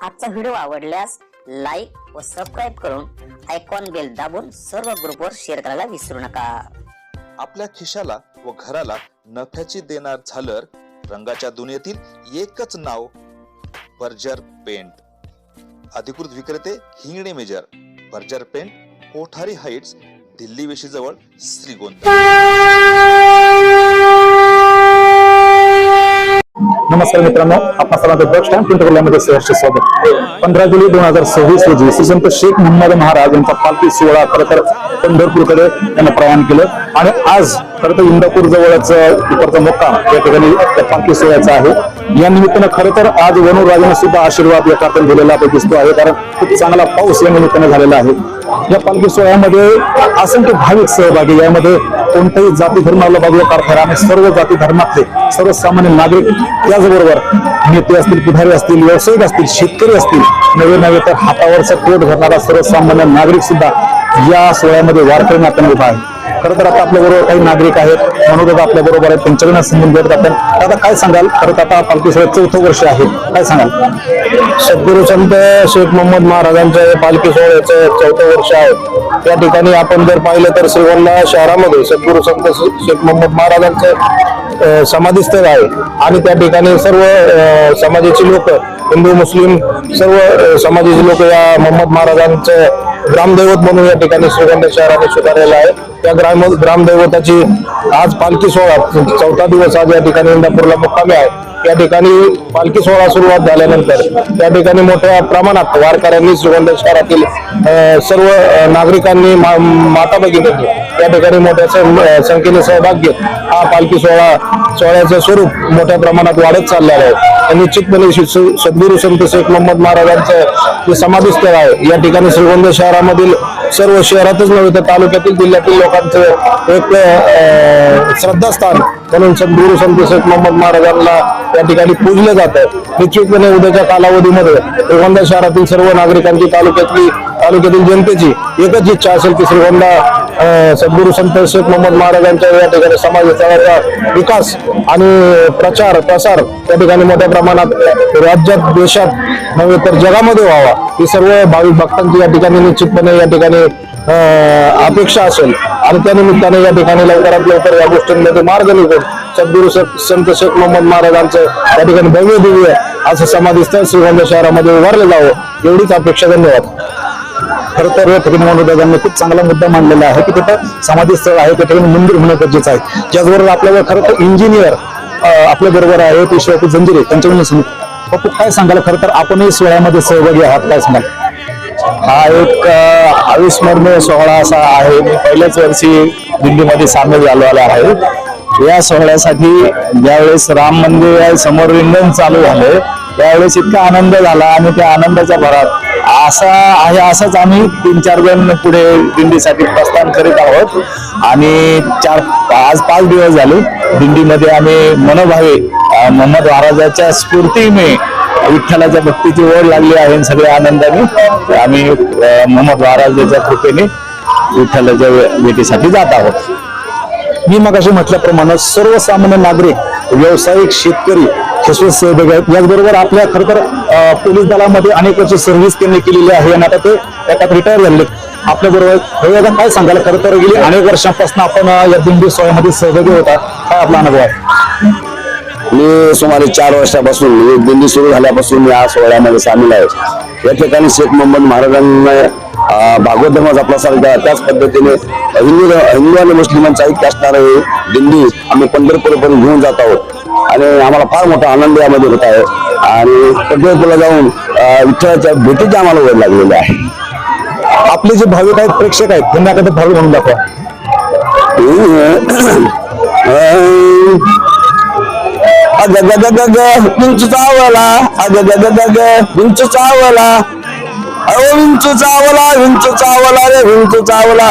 आजचा व्हिडिओ आवडल्यास लाईक व सबस्क्राईब करून आयकॉन बेल दाबून सर्व ग्रुपवर शेअर करायला विसरू नका। आपल्या खिशाला व घराला नफ्याची देणार झालर रंगाच्या दुनियेतील एकच नाव बर्जर पेंट। अधिकृत विक्रेते Hingane major, Berger paint, Kothari heights, Delhi वेशी जवळ, श्रीगोंदा। नमस्कार मित्रांनो, आपण सर्वांचं बस स्टँड पिंपळगावमध्ये सहर्ष स्वागत। 15 जुलै 2026 रोजी संत शेख मोहम्मद महाराज यांचा पालखी सोहळा खरतर पंढरपूरकडे त्यांना प्रयाण केलं आणि आज खरतर इंदापूर जवळच इकडचा मुक्काम या ठिकाणी पालखी सोहळ्याचा आहे। या निमित्तानं खरतर आज वनराजांना सुद्धा आशीर्वाद या कारणाने दिलेला दिसतो आहे, कारण खूप चांगला पाऊस या निमित्तानं झालेला आहे। या पालखी सोहळ्यामध्ये असंख्य भाविक सहभागी, यामध्ये कोणत्याही जाती धर्माला बाजूला काढणारा आणि सर्व जाती धर्मातले सर्वसामान्य नागरिक, त्याचबरोबर नेते असतील, पुढारी असतील, व्यावसायिक असतील, शेतकरी असतील, नवे तर हातावरचा पोट भरणारा सर्वसामान्य नागरिक सुद्धा या सोहळ्यामध्ये वारकरी नात्याने उभा आहे। खरं तर आता आपल्या बरोबर काही नागरिक आहेत, म्हणून आपल्या बरोबर आहेत, त्यांच्याकडे संबंध आपण आता काय सांगाल? खरं तर आता पालखी सोहळ्यात 4थं वर्ष आहे, काय सांगाल? सद्गुरू संत शेख मोहम्मद महाराजांच्या पालखी सोहळ्याचं 4थं वर्ष आहे। त्या ठिकाणी आपण जर पाहिलं तर श्रीगोंदा शहरामध्ये सद्गुरू संत शेख मोहम्मद महाराजांचं समाधीस्थळ आहे आणि त्या ठिकाणी सर्व समाजाची लोक, हिंदू मुस्लिम सर्व समाजाची लोक या मोहम्मद महाराजांचं ग्रामदैवत म्हणून या ठिकाणी श्रीगोंदा शहराने स्वीकारलेलं आहे। त्या ग्रामदैवताची आज पालखी सोहळा 4था दिवस आज या ठिकाणी इंदापूरला मुक्कामी आहे। या ठिकाणी पालखी सोहळा सुरुवात झाल्यानंतर त्या ठिकाणी मोठ्या प्रमाणात वारकऱ्यांनी, श्रीगोंदा शहरातील सर्व नागरिकांनी, माता भगिनींनी या ठिकाणी मोठ्या संख्येने सहभाग घेत हा पालखी सोहळ्याचं स्वरूप मोठ्या प्रमाणात वाढत चाललेलं आहे। निश्चितपणे सद्गुरू संत शेख मोहम्मद महाराजांचं जे समाधीस्थळ आहे, या ठिकाणी श्रीगोंदा शहरामधील सर्व शहरातच नव्हे तर तालुक्यातील, जिल्ह्यातील लोकांचं एक श्रद्धास्थान म्हणून सद्गुरू संत शेख मोहम्मद महाराजांना या ठिकाणी पूजलं जातं। निश्चितपणे उद्याच्या कालावधीमध्ये श्रीगोंदा शहरातील सर्व नागरिकांची, तालुक्यातील जनतेची एकच इच्छा असेल की श्रीगोंदा सद्गुरू संत शेख मोहम्मद महाराजांच्या या ठिकाणी समाजाचा विकास आणि प्रचार प्रसार त्या ठिकाणी मोठ्या प्रमाणात राज्यात, देशात नव्हे तर जगामध्ये व्हावा, ही सर्व भाविक भक्तांची या ठिकाणी निश्चितपणे या ठिकाणी अपेक्षा असेल आणि त्या निमित्ताने या ठिकाणी लवकरात लवकर या गोष्टींमध्ये मार्ग निघून सद्गुरू संत शेख मोहम्मद महाराजांचं या ठिकाणी भव्य दिव्य असं समाधीस्थळ श्रीगोंदा शहरामध्ये उभारलं जावं, एवढीच अपेक्षा। धन्यवाद। खरं तर या ठिकाणी मनोदादांनी खूप चांगला मुद्दा मांडलेला आहे की तिथं समाधीस्थळ आहे, त्या ठिकाणी मंदिर होणं गरजेचं आहे। त्याचबरोबर आपल्याला खरं तर इंजिनियर आपल्या बरोबर आहे, पेशवापू जंजिरे, त्यांच्याकडून पप्पू काय सांगाल? खरं तर आपणही सोहळ्यामध्ये सहभागी आहात, काय सांगाल? हा एक अविस्मरणीय सोहळा असा आहे। मी पहिल्याच वर्षी दिल्लीमध्ये सामील झालेला आहे। या सोहळ्यासाठी ज्यावेळेस राम मंदिर समोर रिंगण चालू झाले त्यावेळेस इतका आनंद झाला आणि त्या आनंदाच्या भरात असाच आम्ही 3-4 जण पुढे दिंडीसाठी प्रस्थान करीत आहोत आणि आज 5 दिवस झाले दिंडीमध्ये आम्ही मनोभावे मोहम्मद महाराजांच्या स्फूर्तीने विठ्ठलाच्या भक्तीची ओढ लागली आहे। सगळ्या आनंदाने आम्ही मोहम्मद महाराजांच्या कृपेने विठ्ठलाच्या भेटीसाठी जात आहोत। मी मगाशी म्हटल्याप्रमाणे सर्वसामान्य नागरिक, व्यावसायिक, शेतकरी हे सहभागी आहेत। याचबरोबर आपल्या खरं तर पोलीस दलामध्ये अनेक वर्ष सर्व्हिस त्यांनी केलेली आहे आणि आता ते एकात रिटायर झाले आपल्या बरोबर। काय सांगाल? खरं तर गेली अनेक वर्षांपासून आपण या दिंडी सोहळ्यामध्ये सहभागी होता, काय आपला अनुभव आहे? मी सुमारे 4 वर्षापासून दिंडी सुरू झाल्यापासून या सोहळ्यामध्ये सामील आहे। या ठिकाणी शेख मोहम्मद महाराजांना भागवत धर्माचा प्रसार केला, त्याच पद्धतीने हिंदू आणि मुस्लिमांचा ऐक्य असणारे दिंडी आम्ही पंढरपूरपर्यंत घेऊन जात आहोत आणि आम्हाला फार मोठा आनंद यामध्ये होत आहे आणि पंढरपूरला जाऊन विठ्ठलाच्या भेटीची आम्हाला वेळ लागलेली आहे। आपले जे भाविक आहेत, प्रेक्षक आहेत, त्यांना एखादं भाविक म्हणून दाखवा। विंचू चावला, विंचू चावला, विंचू चावला, विंचू चावला रे, विंचू चावला,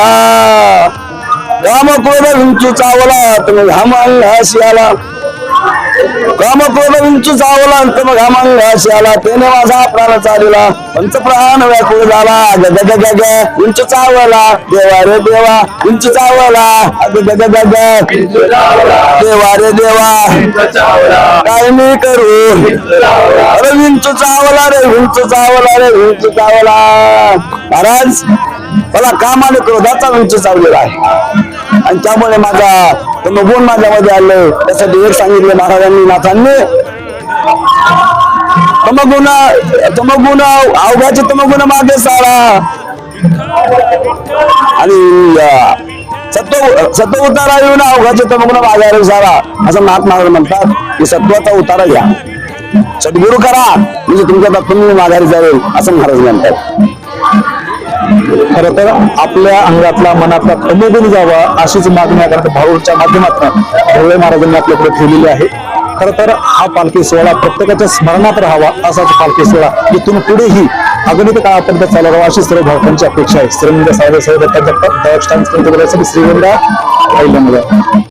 रामक्रोध विंचू चावला तर घाम अंगाशी आला, रामक्रोध विंचू चावला तर मग घाम अंगाशी आला, त्याने माझा प्राण चालला, पंचप्राण व्याकुळ झाला, गग गग विंचू चावला, देवा रे देवा विंचू चावला, गग गग देवा रे देवा काय मी करू, अरे विंचू चावला चावला रे उंच चावला रे उंच चावला. महाराज मला काम आणि क्रोधाचा उंच चावलेला आहे आणि त्यामुळे माझा तमगुण माझ्यामध्ये आलं. त्यासाठी एक सांगितलं महाराजांनी नाथांनी, तमगुण अवघ्याचे तमगुण मागे सारा आणि सत्व उतारा येऊन अवघाचे तमगुण मागे सारा असं महात्मा म्हणतात की सत्वाचा उतारा घ्या, सद्गुरु करा म्हणजे तुमच्या तुम्ही माघारी जाईल असं महाराज म्हणतात. खरं तर आपल्या अंगातला मनातला तमोगुण जावा अशीच मागणी आता भाऊच्या माध्यमातून ढवळे महाराजांनी आपल्याकडे ठेवलेली आहे. खरं तर हा पालखी सोहळा प्रत्येकाच्या स्मरणात राहावा असाच पालखी सोहळा इथून पुढेही अगणित काळापर्यंत चालावा अशी सर्व भावकांची अपेक्षा आहे. श्रीमंत साहेब दत्ता जगताप श्रीगोंदा